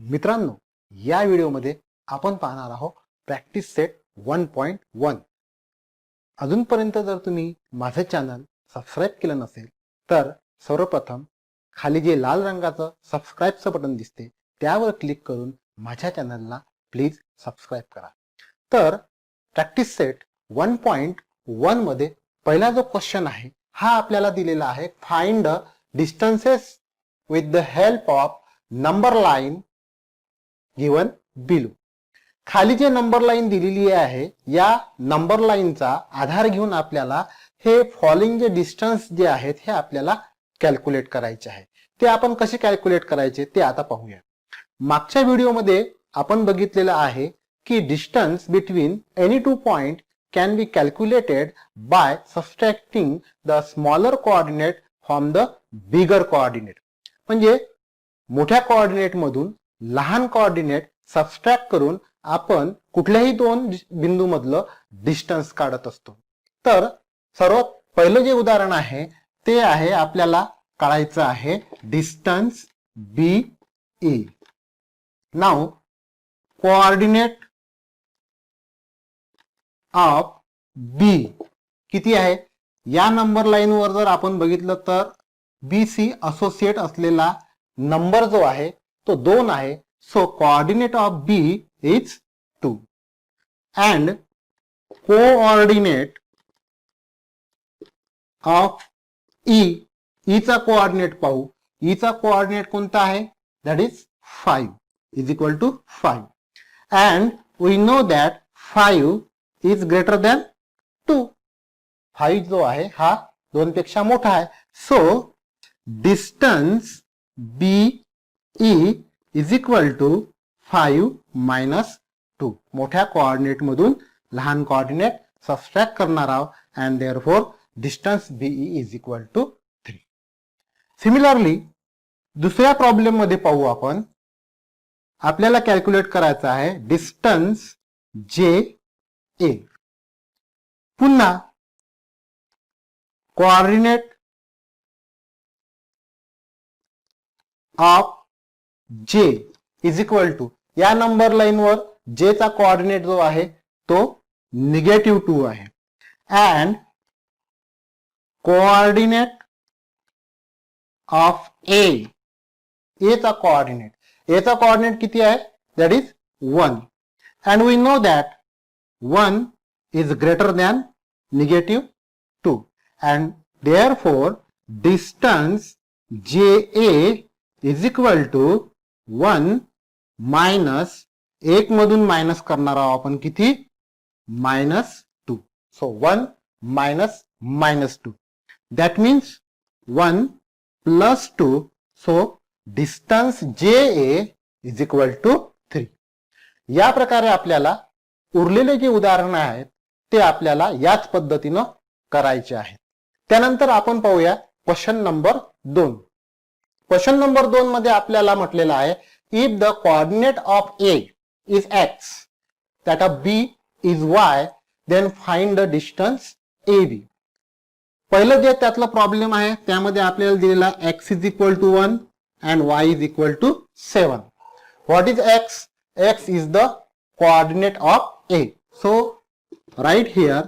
मित्रांनो, या व्हिडिओमध्ये आपण पाहणार आहोत प्रॅक्टिस सेट 1.1. अजूनपर्यंत जर तुम्ही माझे चॅनल सबस्क्राईब केलं नसेल तर सर्वप्रथम खाली जे लाल रंगाचं सबस्क्राईबचं बटन दिसते त्यावर क्लिक करून माझ्या चॅनलला प्लीज सबस्क्राईब करा. तर प्रॅक्टिस सेट 1.1 मध्ये पहिला जो क्वेश्चन आहे हा आपल्याला दिलेला आहे, find the distances with the help of number line given below. खाली जे नंबर लाईन दिलेली आहे या नंबर लाईनचा आधार घेऊन आपल्याला हे फॉलोइंग जे डिस्टन्स जे आहेत हे आपल्याला कॅल्क्युलेट करायचे आहे. ते आपण कसे कॅल्क्युलेट करायचे ते आता पाहूया. मागच्या व्हिडिओमध्ये आपण बघितलेलं आहे की distance between any two point can be calculated by subtracting the smaller coordinate from the bigger coordinate. म्हणजे मोठ्या कोऑर्डिनेट मधून लहान कोऑर्डिनेट सबट्रॅक्ट करून आपण कुठल्याही दोन बिंदू मधलं डिस्टन्स काढत असतो. तर सर्वात पहिलं जे उदाहरण आहे ते आहे, आपल्याला काढायचं आहे distance B E. Now coordinate of B किती आहे? या नंबर लाईन वर जर आपण बघितलं तर बी सी असोसिएट असलेला नंबर जो आहे तो 2 आहे. So coordinate of B is 2 and coordinate of E, ईचा कोऑर्डिनेट पाहू. ईचा कोऑर्डिनेट कोणता आहे? That is 5 is equal to 5 and we know that 5 is greater than 2. 5 जो आहे हा 2 पेक्षा मोठा आहे. So distance B E is equal to 5 minus 2. मोठ्या कोऑर्डिनेट मधून लहान कोऑर्डिनेट सबट्रॅक्ट करणार आहोत and therefore distance BE is equal to 3. Similarly दुसऱ्या प्रॉब्लेम मध्ये पाहू आपण. आपल्याला कॅल्क्युलेट करायचं आहे डिस्टन्स जे ए. पुन्हा कोऑर्डिनेट ऑफ जे इज इक्वल टू, या नंबर लाईन वर जे चा कोऑर्डिनेट जो आहे तो निगेटिव्ह 2 आहे and coordinate of A, A चा कोऑर्डिनेट किती आहे? That is 1 and we know that 1 is greater than negative 2 and therefore distance J A is equal to 1 minus, एक मधून मायनस करणार आहोत आपण किती? -2. So 1 minus -2 that means 1 plus 2. So distance J A is equal to 3. या प्रकारे आपल्याला उरलेले जे उदाहरण आहेत ते आपल्याला याच पद्धतीनं करायचे आहेत. त्यानंतर आपण पाहूया क्वेश्चन नंबर 2. क्वेश्चन नंबर 2 मध्ये आपल्याला म्हटलेलं आहे, if the coordinate of A is X that of B is Y then find the distance A B. पहिलं जे त्यातला प्रॉब्लेम आहे त्यामध्ये आपल्याला दिलेला X is equal to 1 and Y is equal to 7. What is X? X is the coordinate of A. So right here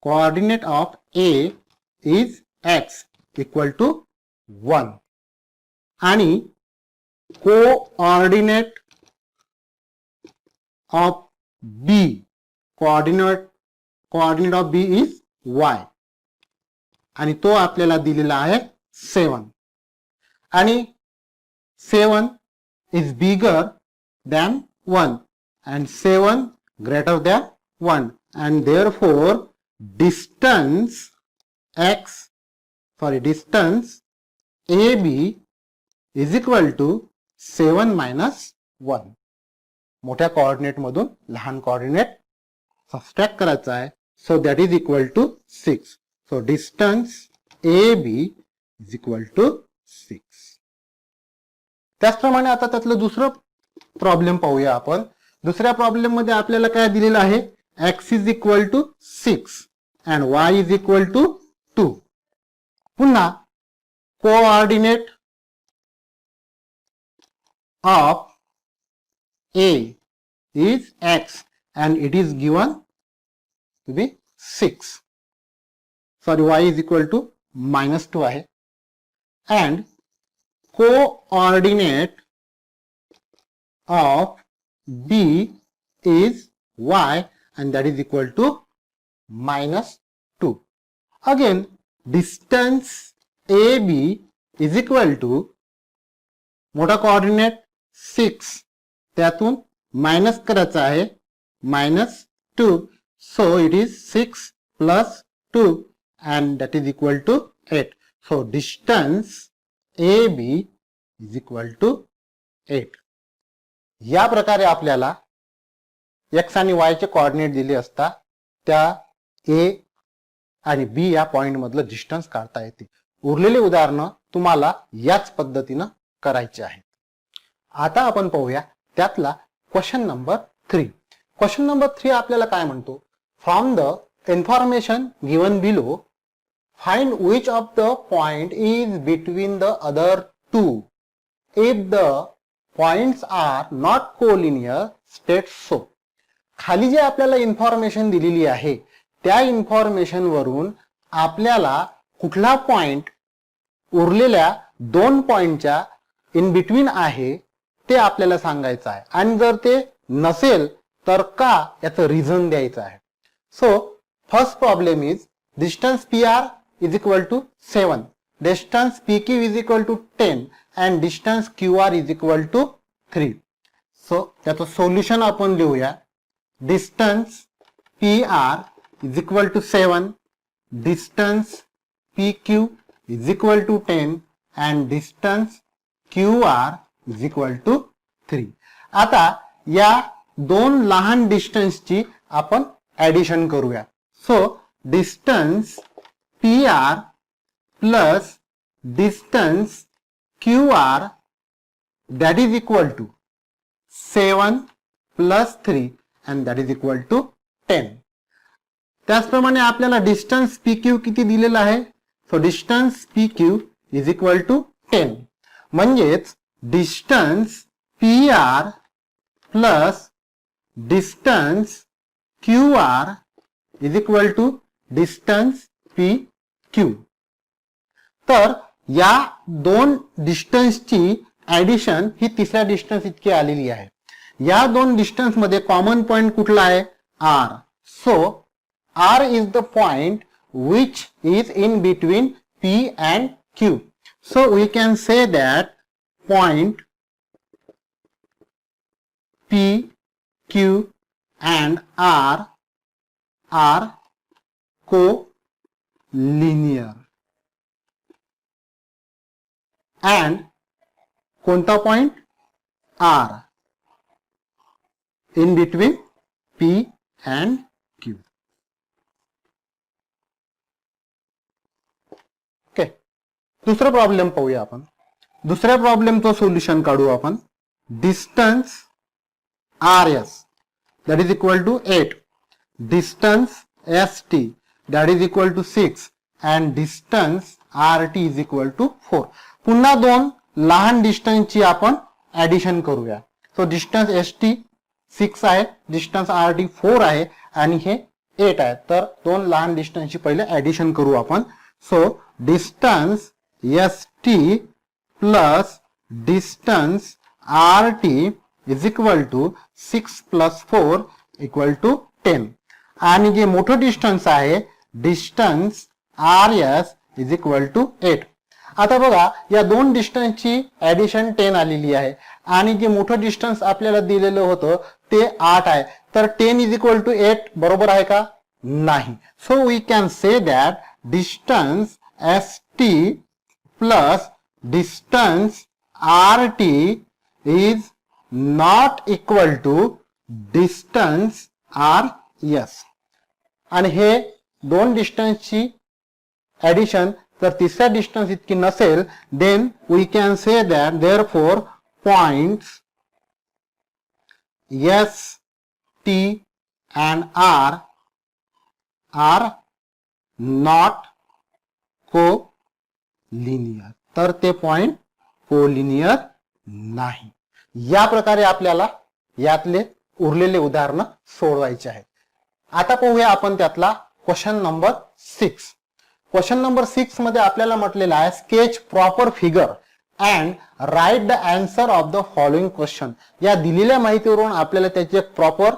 coordinate of A is x equal to 1 आणि coordinate of B is y आणि तो आपल्याला दिलेला आहे 7 आणि 7 is bigger than 1 and 7 greater than 1 and therefore distance AB is equal to 7 minus 1. मोठ्या coordinate मधून लहान कोऑर्डिनेट सबट्रॅक्ट करायचा आहे. So that is equal to 6. So distance AB is equal to 6. त्याचप्रमाणे आता त्यातलं दुसरं प्रॉब्लेम पाहूया आपण. दुसऱ्या प्रॉब्लेम मध्ये आपल्याला काय दिलेलं आहे? x is equal to 6 and y is equal to 2. पुन्हा coordinate of A is x and it is given to be 6. Sorry, y is equal to -2 आहे. And coordinate of B is y and that is equal to -2. Again, distance AB is equal to मोठा coordinate 6 त्यातून minus करायचा आहे -2. So it is 6 plus 2 and that is equal to 8. So distance AB is equal to 8. या प्रकारे आपल्याला x आणि y चे coordinate दिले असता त्या A आणि B या पॉइंट मधलं डिस्टन्स काढता येते. उरलेले उदाहरण तुम्हाला याच पद्धतीने करायचे आहेत. आता आपण पाहूया त्यातला क्वेश्चन नंबर 3. क्वेश्चन नंबर 3 आपल्याला काय म्हणतो, from the information given below find which of the point is between the other two. If the points are not collinear state so. खाली जे आपल्याला इन्फॉर्मेशन दिलेली आहे त्या इन्फॉर्मेशन वरून आपल्याला कुठला पॉइंट उरलेल्या दोन पॉइंटच्या इन बिटवीन आहे ते आपल्याला सांगायचं आहे आणि जर ते नसेल तर का याचं रिझन द्यायचं आहे. So first problem is distance PR is equal to 7, distance PQ is equal to 10 and distance QR is equal to 3. So त्याचं सोल्युशन आपण लिहूया. Distance PR is equal to 7, distance PQ is equal to 10 and distance QR is equal to 3. आता या दोन लहान डिस्टन्सची आपण addition करूया. So distance PR plus distance QR that is equal to 7 plus 3 and that is equal to 10. त्याचप्रमाणे आपल्याला distance PQ किती दिलेला आहे. So distance PQ is equal to 10. म्हणजेच distance PR plus distance QR is equal to distance PQ. तर या दोन डिस्टन्सची addition ही तिसऱ्या डिस्टन्स इतकी आलेली आहे. या दोन डिस्टन्स मध्ये कॉमन पॉइंट कुठला आहे, R. So R is the point which is in between P and Q. So we can say that point P, Q and R are co-linear. And कोणता point R in between P and Q. Okay, दुसरा problem पाहूया आपण. दुसऱ्या प्रॉब्लेमचं solution काढू आपण. Distance RS that is equal to 8, distance ST that is equal to 6 and distance RT is equal to 4. पुन्हा दोन लहान डिस्टन्सची आपण ऍडिशन करूया. सो डिस्टन्स ST 6 आहे, डिस्टन्स RT 4 आहे आणि हे 8 आहे. तर दोन लहान डिस्टन्सची पहिले ऍडिशन करू आपण. So distance ST plus distance RT is equal to 6 plus 4 equal to 10. आणि जे मोठं डिस्टन्स आहे distance RS is equal to 8. आता बघा या दोन डिस्टन्सची ऍडिशन 10 आलेली आहे आणि जे मोठं डिस्टन्स आपल्याला दिलेलं होतं ते 8 आहे. तर 10 इज इक्वल टू 8 बरोबर आहे का, नाही. So we can say that distance ST plus distance RT is not equal to distance RS. आणि हे दोन डिस्टन्सची ऍडिशन जर तिसऱ्या डिस्टन्स इतकी नसेल then we can say that therefore points ST and R are not co-linear. तर ते point collinear नाही. या प्रकारे आपल्याला यातले उरलेले उदाहरण सोडवायचे आहेत. आता पाहूया आपण त्यातला क्वेश्चन नंबर 6. क्वेश्चन नंबर 6 मध्ये आपल्याला म्हटलेलं आहे sketch proper figure and write the answer of the following question. या दिलेल्या माहितीवरून आपल्याला त्याचे प्रॉपर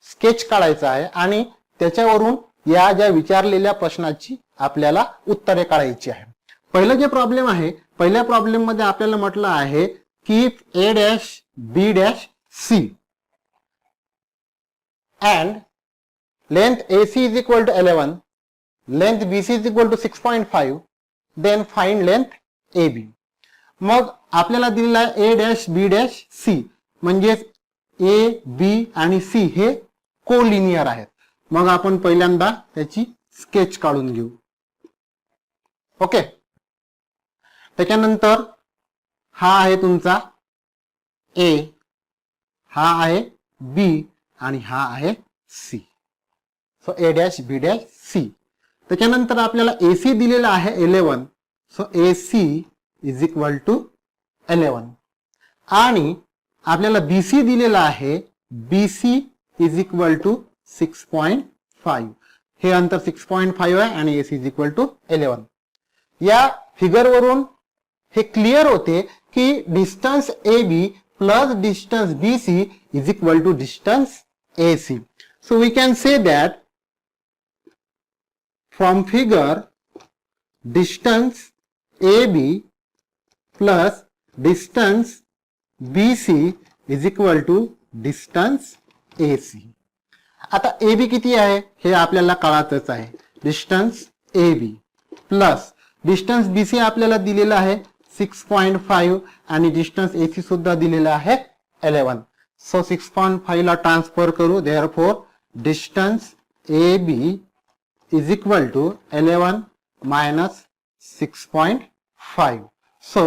स्केच काढायचं आहे आणि त्याच्यावरून या ज्या विचारलेल्या प्रश्नाची आपल्याला उत्तरे काढायची आहे. पहिलं जे प्रॉब्लेम आहे, पहिल्या प्रॉब्लेम मध्ये आपल्याला म्हटलं आहे की a dash b dash c and length AC is equal to 11, length BC is equal to 6.5, then find length AB. मग आपल्याला दिलेला आहे A dash B dash C म्हणजे A, B आणि C हे कोलिनियर आहेत. मग आपण पहिल्यांदा त्याची स्केच काढून घेऊ. ओके, त्याच्यानंतर हा आहे तुमचा A, हा आहे B आणि हा आहे C. So A dash B dash C. त्याच्यानंतर आपल्याला AC दिलेला आहे 11. So AC is equal to 11 आणि आपल्याला BC दिलेला आहे BC इज इक्वल टू 6.5. हे अंतर 6.5 आहे आणि AC इज इक्वल टू 11. या फिगर वरून हे क्लिअर होते की distance AB plus distance BC is equal to distance AC. So we can say that from figure distance AB plus distance BC is equal to distance AC. आता AB किती आहे हे आपल्याला कळायचंच आहे. Distance AB plus distance BC आपल्याला दिलेला आहे 6.5 आणि डिस्टन्स AC सुद्धा दिलेला आहे 11. सो 6.5 ला ट्रान्सफर करू. Therefore distance AB is equal to 11 minus 6.5. So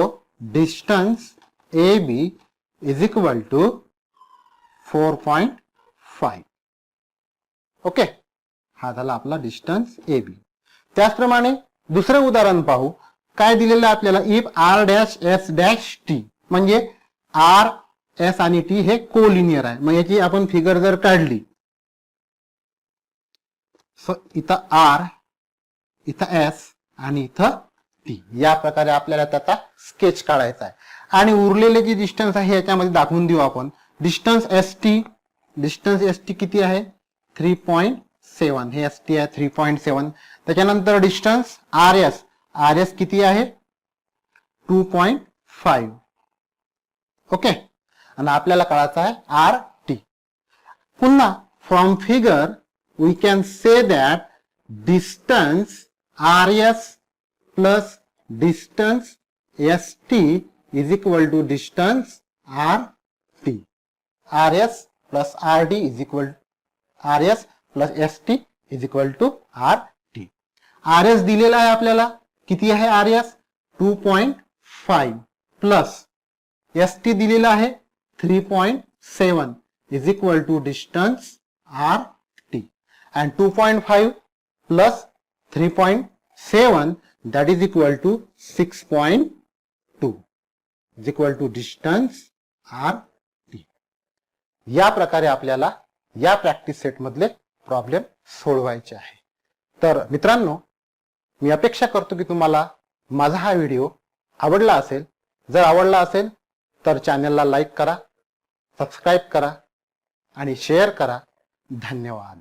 distance AB is equal to 4.5. Okay, हा झाला आपला डिस्टन्स AB. त्याचप्रमाणे दुसरं उदाहरण पाहू. काय दिलेलं आहे आपल्याला if R dash S dash T म्हणजे R S आणि T हे कोलिनियर आहे. मग याची आपण फिगर जर काढली सो इथं R, इथं S आणि इथं T. या प्रकारे आपल्याला त्याचा स्केच काढायचा आहे आणि उरलेले जे डिस्टन्स आहे याच्यामध्ये दाखवून देऊ आपण. डिस्टन्स ST किती आहे 3.7. हे ST आहे 3.7. त्याच्यानंतर डिस्टन्स RS किती आहे 2.5. ओके, आणि आपल्याला काढायचा आहे RT. पुन्हा from figure we can say that distance RS plus distance ST is equal to distance RT. RS plus RD is equal RS plus ST is equal to RT. RS दिलेला आहे आपल्याला किती आहे RS 2.5 प्लस ST दिलेला आहे 3.7 is equal to distance RT. And 2.5 plus 3.7 that is equal to 6.2 is equal to distance RT. या प्रकारे आपल्याला या प्रॅक्टिस सेट मधले प्रॉब्लेम सोडवायचे आहे. तर मित्रांनो, मी अपेक्षा करतो की तुम्हाला माझा हा व्हिडिओ आवडला असेल. जर आवडला असेल तर चॅनलला लाईक करा, सबस्क्राईब करा आणि शेअर करा. धन्यवाद.